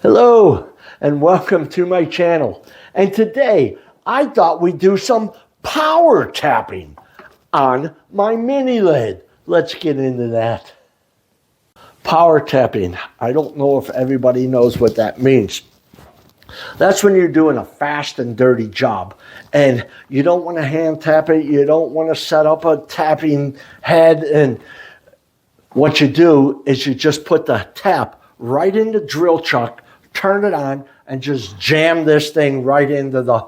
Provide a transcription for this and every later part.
Hello and welcome to my channel. And today I thought we'd do some power tapping on my mini lathe. Let's get into that. Power tapping. I don't know if everybody knows what that means. That's when you're doing a fast and dirty job and you don't want to hand tap it. You don't want to set up a tapping head, and what you do is you just put the tap right in the drill chuck, turn it on, and just jam this thing right into the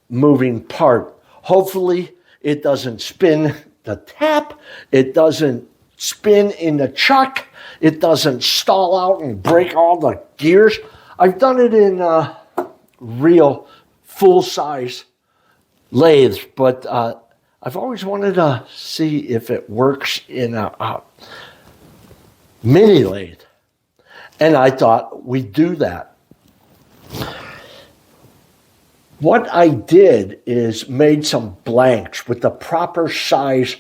moving part. Hopefully it doesn't spin the tap, it doesn't spin in the chuck, it doesn't stall out and break all the gears. I've done it in real full-size lathes, but I've always wanted to see if it works in a mini lathe. And I thought we'd do that. What I did is made some blanks with the proper size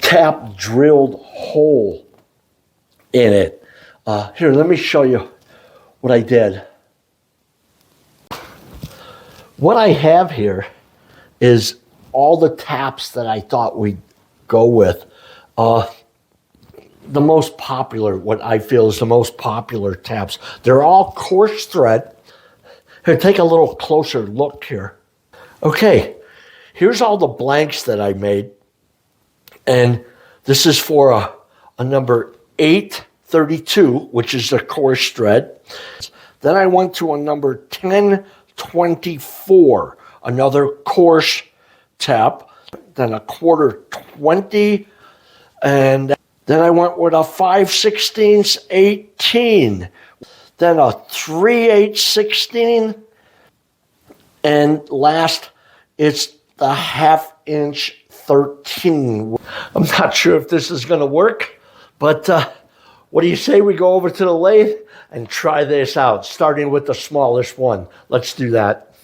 tap drilled hole in it. Here, let me show you what I did. What I have here is all the taps that I thought we'd go with. The most popular, what I feel is the most popular taps. They're all coarse thread. Here, take a little closer look here. Okay, here's all the blanks that I made. And this is for a number 832, which is the coarse thread. Then I went to a number 1024, another coarse tap. Then a quarter 20, and then I went with a 5/16 18, then a 3/8 16, and last it's the 1/2 inch 13. I'm not sure if this is going to work, but what do you say we go over to the lathe and try this out, starting with the smallest one. Let's do that.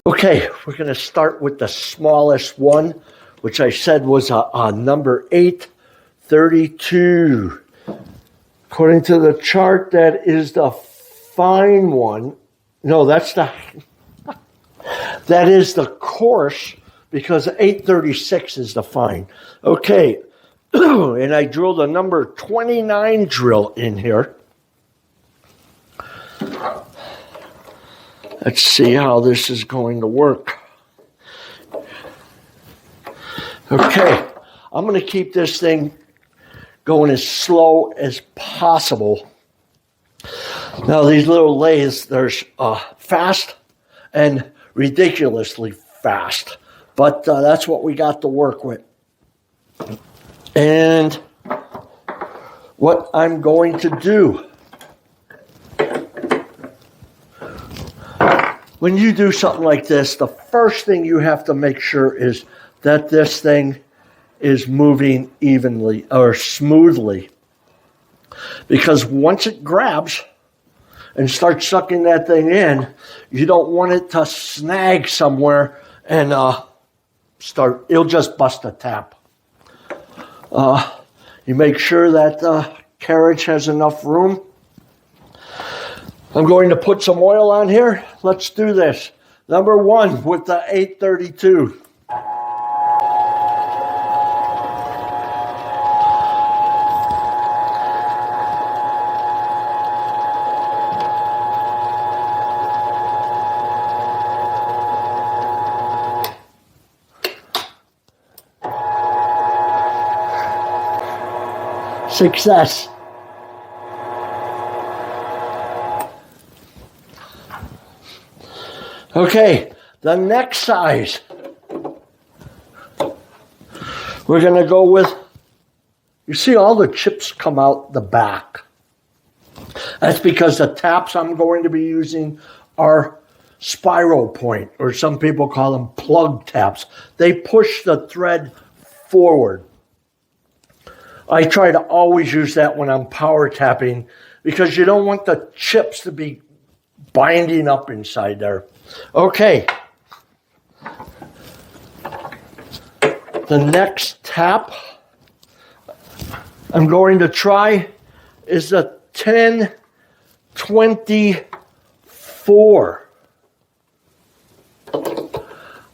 Okay, we're going to start with the smallest one, which I said was a number 832. According to the chart, that is the fine one. No, that is the coarse, because 836 is the fine. Okay, and I drilled a number 29 drill in here. Let's see how this is going to work. Okay, I'm going to keep this thing going as slow as possible. Now, these little lathes, there's fast and ridiculously fast, but that's what we got to work with. And what I'm going to do, when you do something like this, the first thing you have to make sure is that this thing is moving evenly or smoothly. Because once it grabs and starts sucking that thing in, you don't want it to snag somewhere and it'll just bust a tap. You make sure that the carriage has enough room. I'm going to put some oil on here. Let's do this. Number 1 with the 832. Success. Okay, the next size. We're going to go with, you see all the chips come out the back. That's because the taps I'm going to be using are spiral point, or some people call them plug taps. They push the thread forward. I try to always use that when I'm power tapping, because you don't want the chips to be binding up inside there. Okay. The next tap I'm going to try is a 10 24.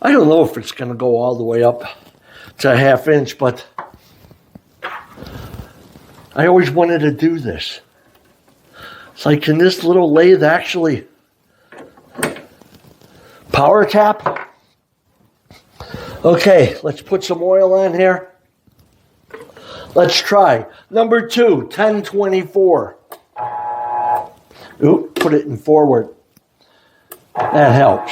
I don't know if it's going to go all the way up to a 1/2 inch, but I always wanted to do this. It's like, can this little lathe actually power tap? Okay, let's put some oil on here. Let's try. Number 2, 1024. Ooh, put it in forward. That helps.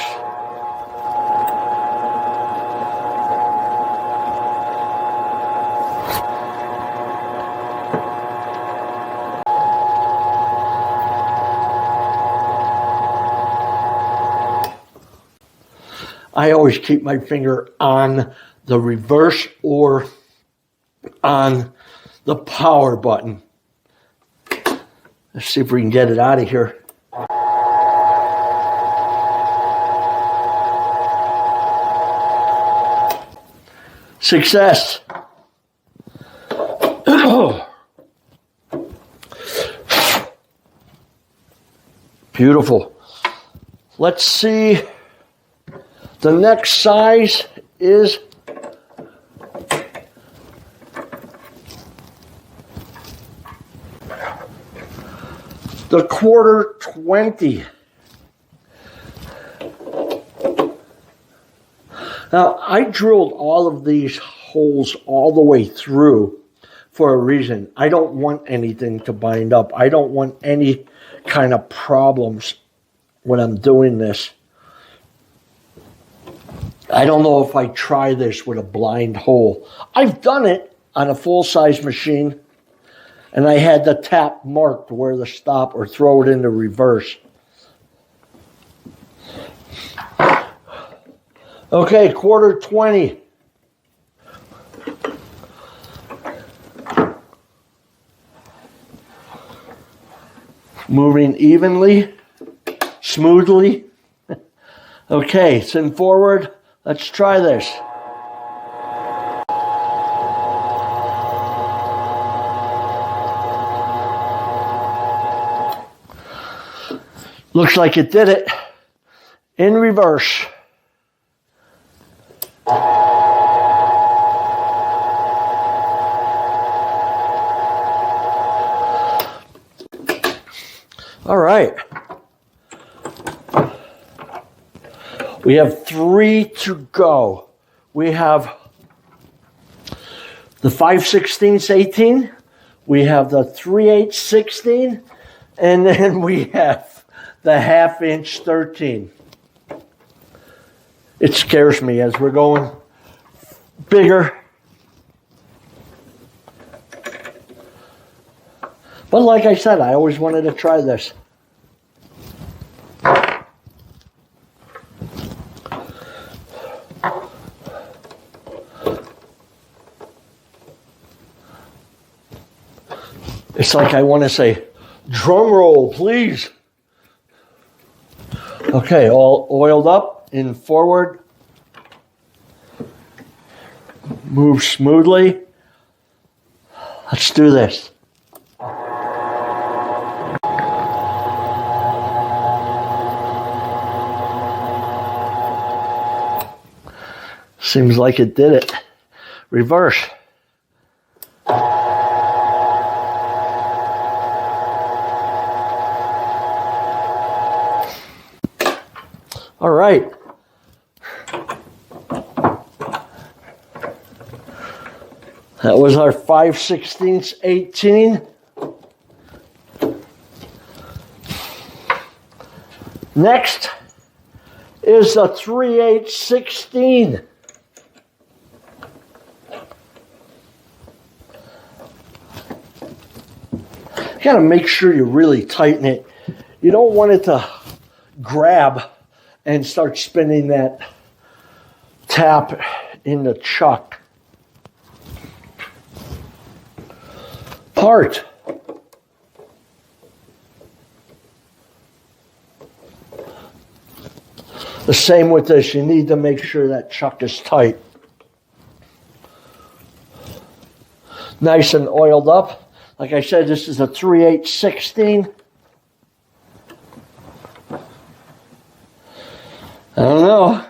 I always keep my finger on the reverse or on the power button. Let's see if we can get it out of here. Success. Beautiful. Let's see. The next size is the 1/4-20. Now, I drilled all of these holes all the way through for a reason. I don't want anything to bind up. I don't want any kind of problems when I'm doing this. I don't know if I try this with a blind hole. I've done it on a full-size machine, and I had the tap marked where to stop or throw it into reverse. Okay, 1/4-20. Moving evenly, smoothly. Okay, it's in forward. Let's try this. Looks like it did it. In reverse. All right. We have 3 to go. We have the 5/16 18. We have the 3/8 16. And then we have the 1/2 inch 13. It scares me as we're going bigger. But like I said, I always wanted to try this. It's like I want to say, drum roll, please. Okay, all oiled up, in forward. Move smoothly. Let's do this. Seems like it did it. Reverse. All right. That was our 5/16 18. Next is a 3/8 16. You got to make sure you really tighten it. You don't want it to grab and start spinning that tap in the chuck. Part. The same with this. You need to make sure that chuck is tight. Nice and oiled up. Like I said, this is a 3/8 16. I don't know.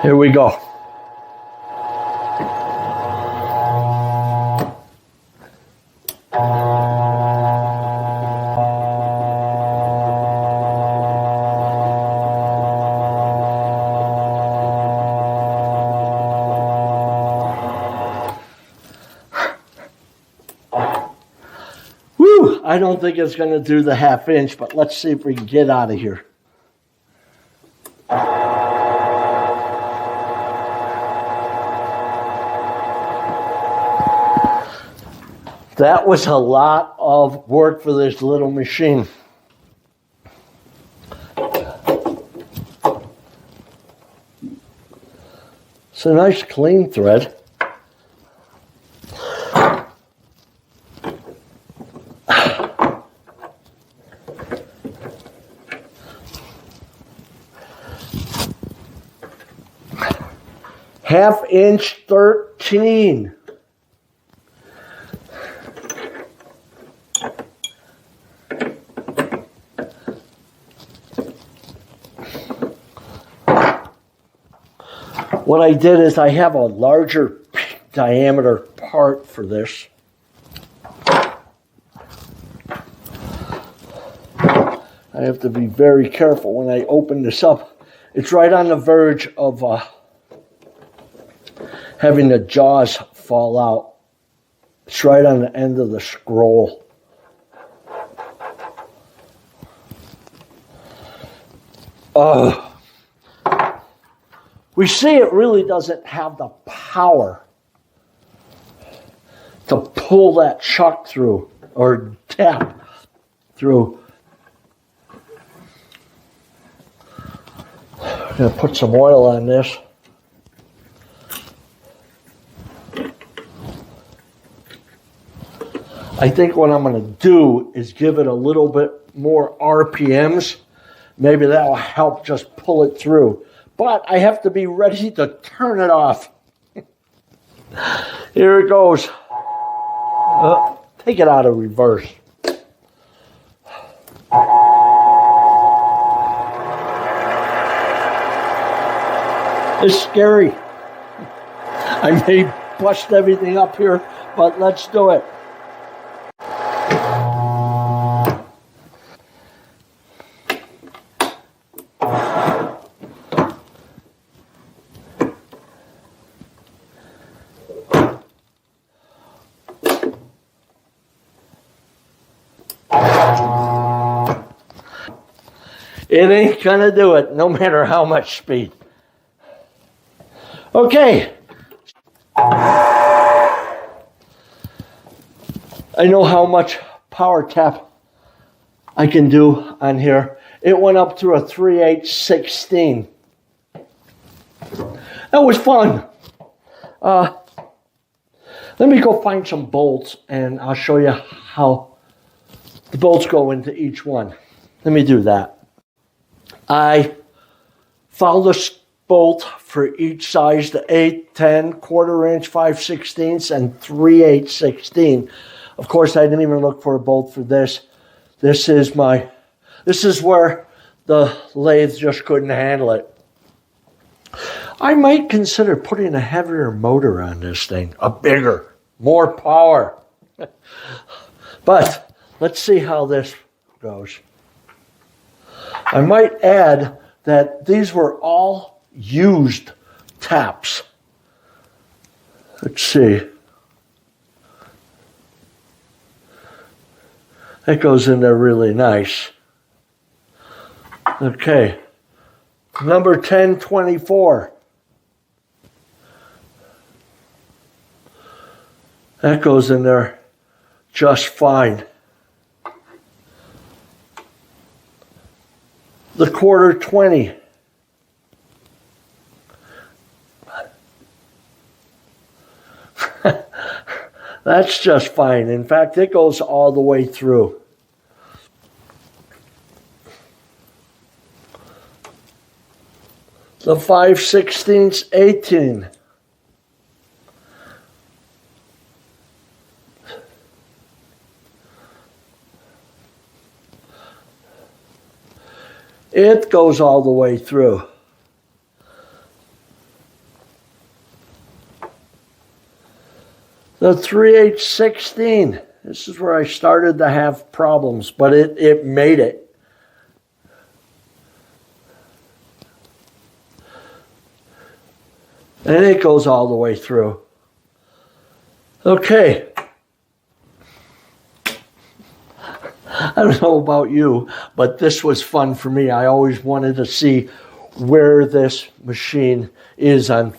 Here we go. Whew, I don't think it's going to do the 1/2 inch, but let's see if we can get out of here. That was a lot of work for this little machine. It's a nice clean thread. Half inch 13. What I did is I have a larger diameter part for this. I have to be very careful when I open this up. It's right on the verge of having the jaws fall out. It's right on the end of the scroll. We see it really doesn't have the power to pull that chuck through or tap through. I'm going to put some oil on this. I think what I'm going to do is give it a little bit more RPMs. Maybe that will help just pull it through. But I have to be ready to turn it off. Here it goes. Take it out of reverse. It's scary. I may bust everything up here, but let's do it. It ain't gonna do it, no matter how much speed. Okay. I know how much power tap I can do on here. It went up to a 3/8/16. That was fun. Let me go find some bolts and I'll show you how the bolts go into each one. Let me do that. I found a bolt for each size, the 8, 10, 1/4 inch, 5/16, and 3/8/16. Of course, I didn't even look for a bolt for this. This is where the lathe just couldn't handle it. I might consider putting a heavier motor on this thing, a bigger, more power. But let's see how this goes. I might add that these were all used taps. Let's see. That goes in there really nice. Okay. Number 1024. That goes in there just fine. The 1/4 20. That's just fine. In fact, it goes all the way through. The 5/16/18. It goes all the way through. The 3/8/16. This is where I started to have problems, but it made it. And it goes all the way through. Okay. I don't know about you, but this was fun for me. I always wanted to see where this machine is on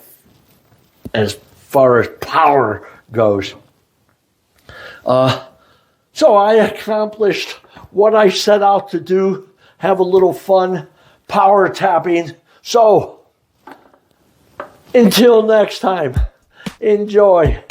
as far as power goes. So I accomplished what I set out to do, have a little fun power tapping. So until next time, enjoy.